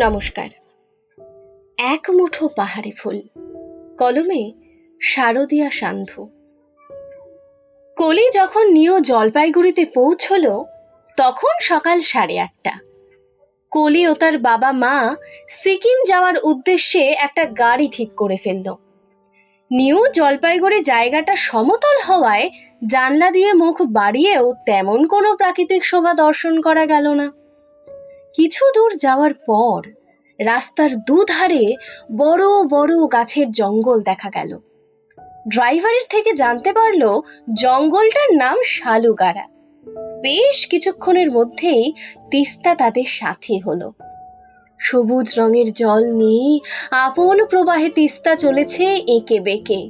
নমস্কার। এক মুঠো পাহাড়ি ফুল, কলমে শারদিয়া সান্ধ্য। কলি যখন নিউ জলপাইগুড়িতে পৌঁছল তখন সকাল 8:30। কলি ও তার বাবা মা সিকিম যাওয়ার উদ্দেশ্যে একটা গাড়ি ঠিক করে ফেলল। নিউ জলপাইগুড়ি জায়গাটা সমতল হওয়ায় জানলা দিয়ে মুখ বাড়িয়েও তেমন কোনো প্রাকৃতিক শোভা দর্শন করা গেল না। কিছু দূর যাওয়ার পর রাস্তার দুধারে বড় বড় গাছের জঙ্গল দেখা গেল। ড্রাইভারের থেকে জানতে পারল জঙ্গলটার নাম শালুগাড়া। বেশ কিছুক্ষণের মধ্যেই তিস্তা তাদের সাথী হলো। সবুজ রঙের জল নিয়ে আপন প্রবাহে তিস্তা চলেছে এঁকে বেঁকে।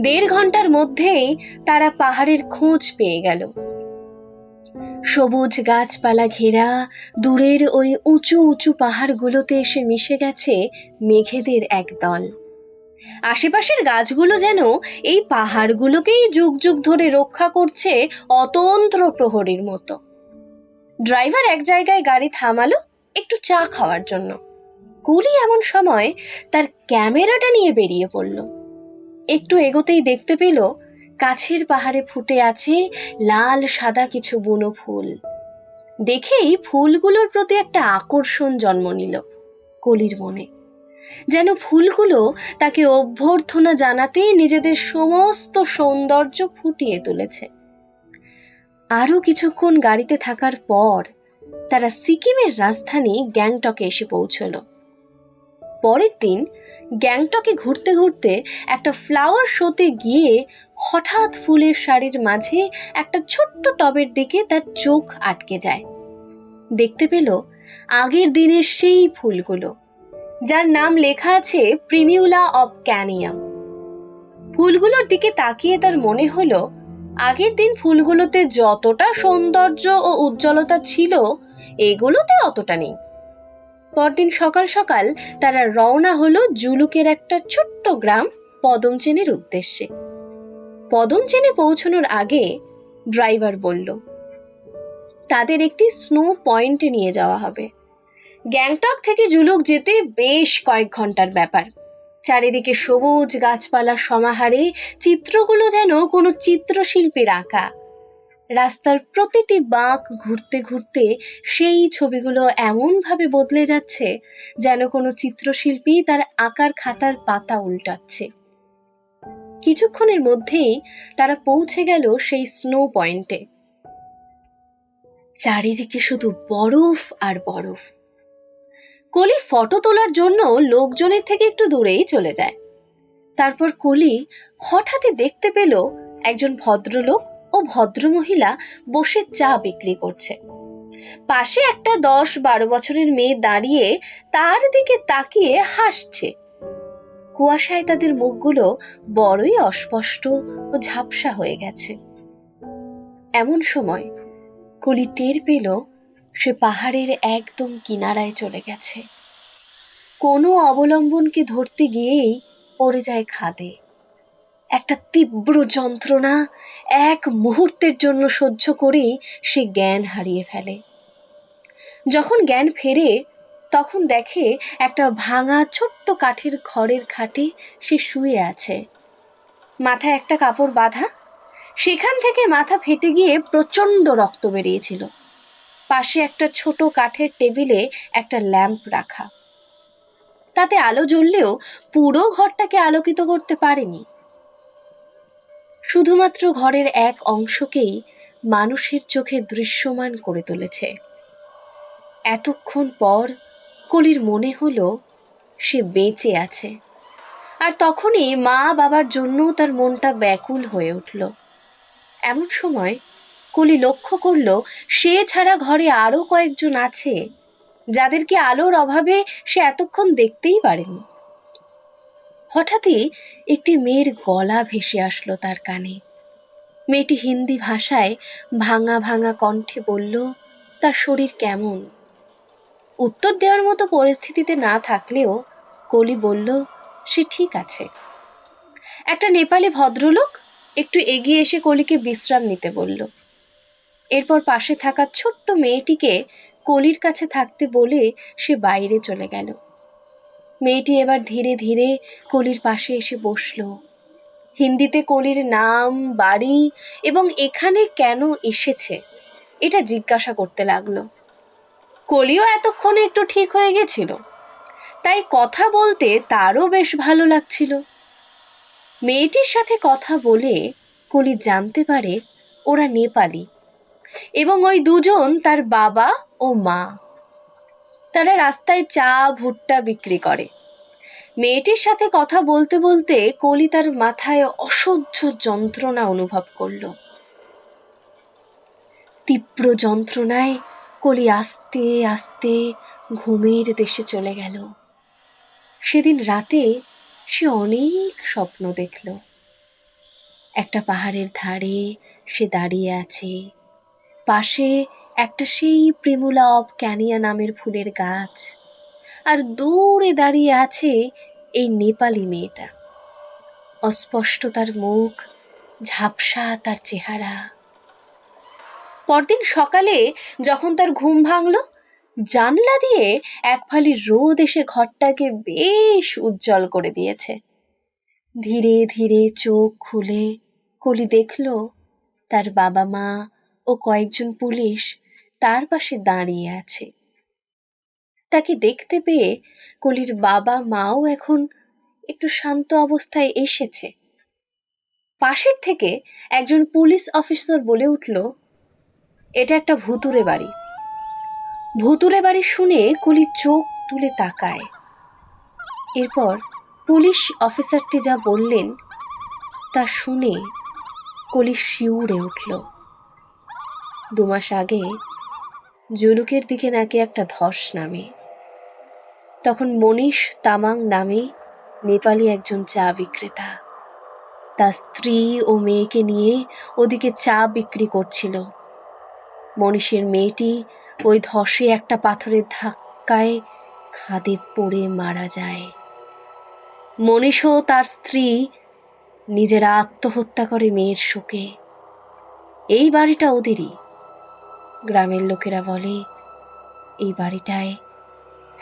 1.5 ঘন্টার মধ্যেই তারা পাহাড়ের খোঁজ পেয়ে গেল। সবুজ গাছপালা ঘেরা দূরের ওই উঁচু উঁচু পাহাড়গুলোতে এসে মিশে গেছে মেঘেদের এক দল। আশেপাশের গাছগুলো যেন এই পাহাড়গুলোকেই যুগ যুগ ধরে রক্ষা করছে অতন্ত্র প্রহরীর মতো। ড্রাইভার এক জায়গায় গাড়ি থামালো একটু চা খাওয়ার জন্য। কুলি এমন সময় তার ক্যামেরাটা নিয়ে বেরিয়ে পড়ল। একটু এগোতেই দেখতে পেল কাছের পাহাড়ে ফুটে আছে লাল সাদা কিছু বুনো ফুল। দেখেই ফুলগুলোর প্রতি একটা আকর্ষণ জন্ম নিল কলির মনে, যেন ফুলগুলো তাকে অভ্যর্থনা জানাতে নিজেদের সমস্ত সৌন্দর্য ফুটিয়ে তুলেছে। আরো কিছুক্ষণ গাড়িতে থাকার পর তারা সিকিমের রাজধানী গ্যাংটকে এসে পৌঁছল। পরের দিন গ্যাংটকে ঘুরতে ঘুরতে একটা ফ্লাওয়ার শোতে গিয়ে হঠাৎ ফুলের শাড়ির মাঝে একটা ছোট্ট টবের দিকে তার চোখ আটকে যায়। দেখতে পেল আগের দিনের সেই ফুলগুলো, যার নাম লেখা আছে প্রিমিউলা অব ক্যানিয়াম। ফুলগুলোর দিকে তাকিয়ে তার মনে হলো আগের দিন ফুলগুলোতে যতটা সৌন্দর্য ও উজ্জ্বলতা ছিল এগুলোতে অতটা নেই। পরদিন সকাল সকাল তারা রওনা হলো জুলুকের একটা ছোট্ট গ্রাম পদমচেনের উদ্দেশ্যে। পদমচেনে পৌঁছানোর আগে ড্রাইভার বলল তাদের একটি স্নো পয়েন্টে নিয়ে যাওয়া হবে। গ্যাংটক থেকে জুলুক যেতে বেশ কয়েক ঘন্টার ব্যাপার। চারিদিকে সবুজ গাছপালার সমাহারে চিত্রগুলো যেন কোনো চিত্রশিল্পীর আঁকা। রাস্তার প্রতিটি বাঁক ঘুরতে ঘুরতে সেই ছবিগুলো এমনভাবে বদলে যাচ্ছে যেন কোনো চিত্রশিল্পী তার আঁকার খাতার পাতা উল্টাচ্ছে। কিছুক্ষণের মধ্যেই তারা পৌঁছে গেল সেই স্নো পয়েন্টে। চারিদিকে শুধু বরফ আর বরফ। কলি ফটো তোলার জন্য লোকজনের থেকে একটু দূরেই চলে যায়। তারপর কলি হঠাৎই দেখতে পেল একজন ভদ্রলোক ও ভদ্রমহিলা বসে চা বিক্রি করছে। পাশে একটা 10-12 বছরের মেয়ে দাঁড়িয়ে তার দিকে তাকিয়ে হাসছে। কুয়াশায় তাদের মুখগুলো বড়ই অস্পষ্ট ও ঝাপসা হয়ে গেছে। এমন সময় কলি টের পেল সে পাহাড়ের একদম কিনারায় চলে গেছে। কোনো অবলম্বনকে ধরতে গিয়েই পড়ে যায় খাদে। একটা তীব্র যন্ত্রণা এক মুহূর্তের জন্য সহ্য করেই সে জ্ঞান হারিয়ে ফেলে। যখন জ্ঞান ফেরে তখন দেখে একটা ভাঙা ছোট্ট কাঠের ঘরের খাটে সে শুয়ে আছে। মাথায় একটা কাপড় বাঁধা, সেখান থেকে মাথা ফেটে গিয়ে প্রচন্ড রক্ত বেরিয়েছিল। পাশে একটা ছোট কাঠের টেবিলে একটা ল্যাম্প রাখা, তাতে আলো জ্বললেও পুরো ঘরটাকে আলোকিত করতে পারেনি। শুধুমাত্র ঘরের এক অংশকেই মানুষের চোখে দৃশ্যমান করে তুলেছে। এতক্ষণ পর কলির মনে হলো সে বেঁচে আছে। আর তখনই মা বাবার জন্য তার মনটা ব্যাকুল হয়ে উঠল। এমন সময় কলি লক্ষ্য করল সে ছাড়া ঘরে আরো কয়েকজন আছে যাদেরকে আলোর অভাবে সে এতক্ষণ দেখতেই পারেনি। হঠাৎই একটি মেয়ের গলা ভেসে আসলো তার কানে। মেয়েটি হিন্দি ভাষায় ভাঙা ভাঙা কণ্ঠে বলল তার শরীর কেমন। উত্তর দেওয়ার মতো পরিস্থিতিতে না থাকলেও কলি বলল সে ঠিক আছে। একটা নেপালি ভদ্রলোক একটু এগিয়ে এসে কলিকে বিশ্রাম নিতে বলল। এরপর পাশে থাকা ছোট্ট মেয়েটিকে কলির কাছে থাকতে বলে সে বাইরে চলে গেল। মেয়েটি এবার ধীরে ধীরে কলির পাশে এসে বসল। হিন্দিতে কলির নাম, বাড়ি এবং এখানে কেন এসেছে এটা জিজ্ঞাসা করতে লাগলো। কলিও এতক্ষণে একটু ঠিক হয়ে গেছিল, তাই কথা বলতে তারও বেশ ভালো লাগছিল। মেয়েটির সাথে কথা বলে কলি জানতে পারে ওরা নেপালি এবং ওই দুজন তার বাবা ও মা। তারা রাস্তায় চা ভুট্টা বিক্রি করে। মেয়েটির সাথে কথা বলতে বলতে কলি তার মাথায় অসহ্য যন্ত্রণা অনুভব করল। তীব্র যন্ত্রণায় কলি আস্তে আস্তে ঘুমের দেশে চলে গেল। সেদিন রাতে সে অনেক স্বপ্ন দেখল। একটা পাহাড়ের ধারে সে দাঁড়িয়ে আছে, পাশে একটা সেই প্রিমুলা অব ক্যানিয়া নামের ফুলের গাছ, আর দূরে দাঁড়িয়ে আছে এই নেপালি মেয়েটা। অস্পষ্ট তার মুখ, ঝাপসা তার চেহারা। পরদিন সকালে যখন তার ঘুম ভাঙল, জানলা দিয়ে এক ফালি রোদ এসে ঘরটাকে বেশ উজ্জ্বল করে দিয়েছে। ধীরে ধীরে চোখ খুলে কলি দেখল তার বাবা মা ও কয়েকজন পুলিশ তার পাশে দাঁড়িয়ে আছে। তাকে দেখতে পেয়ে কলির বাবা মাও এখন একটু শান্ত অবস্থায় এসেছে। পাশের থেকে একজন পুলিশ অফিসার বলে উঠল, এটা একটা ভুতুড়ে বাড়ি। ভুতুড়ে বাড়ি শুনে কলি চোখ তুলে তাকায়। এরপর পুলিশ অফিসারটি যা বললেন তা শুনে কলি শিউরে উঠল। 2 মাস আগে জুলুকের দিকে নাকি একটা ধস নামে। তখন মনীষ তামাং নামে নেপালি একজন চা বিক্রেতা তার স্ত্রী ও মেয়েকে নিয়ে ওদিকে চা বিক্রি করছিল। মনীষের মেয়েটি ওই ধসে একটা পাথরের ধাক্কায় খাদে পড়ে মারা যায়। মনীষও তার স্ত্রী নিজেরা আত্মহত্যা করে মেয়ের শোকে। এই বাড়িটা ওদেরই। গ্রামের লোকেরা বলে এই বাড়িটায়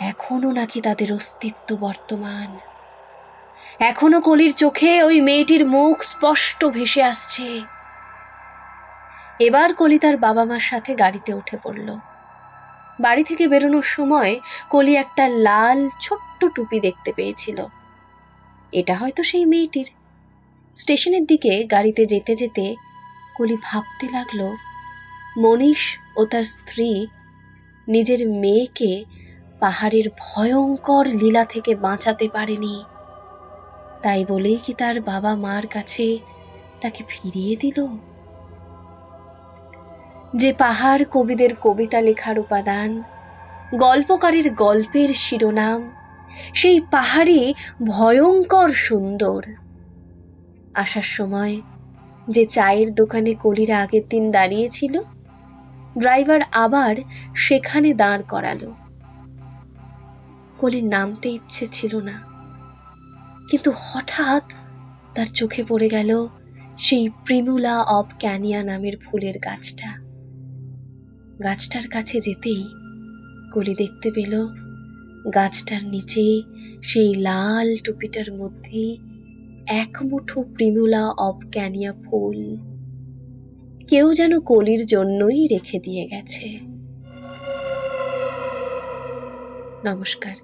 এখনো নাকি তাদের অস্তিত্ব বর্তমান। এখনো কলির চোখে ওই মেয়েটির মুখ স্পষ্ট ভেসে আসছে। এবার কলি তার বাবা মার সাথে গাড়িতে উঠে পড়ল। বাড়ি থেকে বেরোনোর সময় কলি একটা লাল ছোট্ট টুপি দেখতে পেয়েছিল। এটা হয়তো সেই মেয়েটির। স্টেশনের দিকে গাড়িতে যেতে যেতে কলি ভাবতে লাগলো, মনীষ ও তার স্ত্রী নিজের মেয়েকে পাহাড়ের ভয়ঙ্কর লীলা থেকে বাঁচাতে পারেনি, তাই বলেই কি তার বাবা মার কাছে তাকে ফিরিয়ে দিল? যে পাহাড় কবিদের কবিতা লেখার উপাদান, গল্পকারীর গল্পের শিরোনাম, সেই পাহাড়ই ভয়ঙ্কর সুন্দর। আসার সময় যে চায়ের দোকানে কলিরা আগের দিন দাঁড়িয়েছিল, ড্রাইভার আবার সেখানে দাঁড় করালো। কলির নামতে ইচ্ছে ছিল না, কিন্তু হঠাৎ তার চোখে পড়ে গেল সেই প্রিমুলা অব ক্যানিয়া নামের ফুলের গাছটা। গাছটার কাছে যেতেই কলি দেখতে পেল গাছটার নিচে সেই লাল টুপিটার মধ্যে এক মুঠো প্রিমুলা অব ক্যানিয়া ফুল। কেউ যেন কলির জন্যই রেখে দিয়ে গেছে। নমস্কার।